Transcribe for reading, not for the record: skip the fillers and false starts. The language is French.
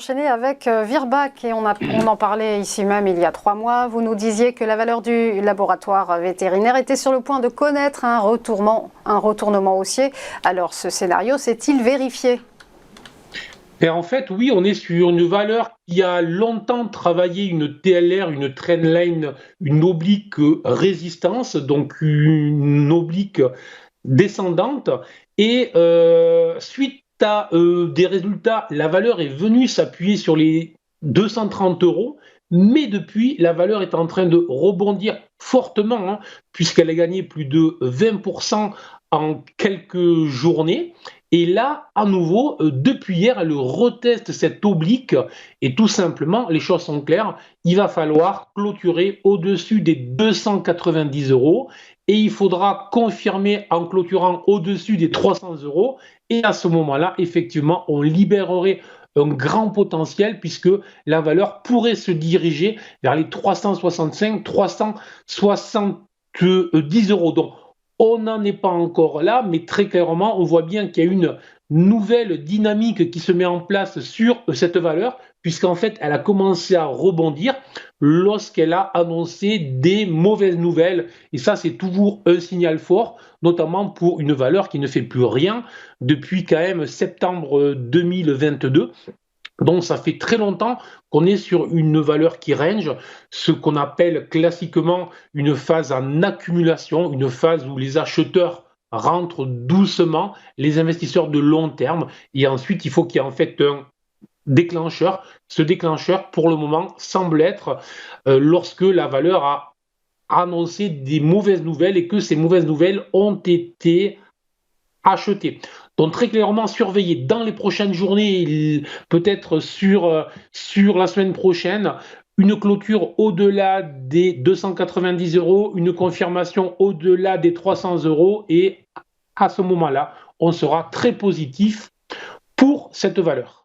enchaîner avec Virbac et on en parlait ici même il y a 3 mois. Vous nous disiez que la valeur du laboratoire vétérinaire était sur le point de connaître un retournement haussier. Alors ce scénario s'est-il vérifié? Et en fait, oui, on est sur une valeur qui a longtemps travaillé une TLR, une trendline, une oblique résistance, donc une oblique descendante. Et suite à des résultats, la valeur est venue s'appuyer sur les 230 euros, mais depuis, la valeur est en train de rebondir fortement, hein, puisqu'elle a gagné plus de 20% en quelques journées. Et là, à nouveau, depuis hier, elle reteste cette oblique et tout simplement, les choses sont claires, il va falloir clôturer au-dessus des 290 euros et il faudra confirmer en clôturant au-dessus des 300 euros. Et à ce moment-là, effectivement, on libérerait un grand potentiel puisque la valeur pourrait se diriger vers les 365, 370 euros. Donc, on n'en est pas encore là, mais très clairement, on voit bien qu'il y a une nouvelle dynamique qui se met en place sur cette valeur, puisqu'en fait, elle a commencé à rebondir lorsqu'elle a annoncé des mauvaises nouvelles. Et ça, c'est toujours un signal fort, notamment pour une valeur qui ne fait plus rien depuis quand même septembre 2022. Donc, ça fait très longtemps qu'on est sur une valeur qui range, ce qu'on appelle classiquement une phase en accumulation, une phase où les acheteurs rentrent doucement, les investisseurs de long terme, et ensuite il faut qu'il y ait en fait un déclencheur. Ce déclencheur, pour le moment, semble être lorsque la valeur a annoncé des mauvaises nouvelles et que ces mauvaises nouvelles ont été acheter. Donc très clairement surveiller dans les prochaines journées, peut-être sur la semaine prochaine, une clôture au-delà des 290 euros, une confirmation au-delà des 300 euros et à ce moment-là, on sera très positif pour cette valeur.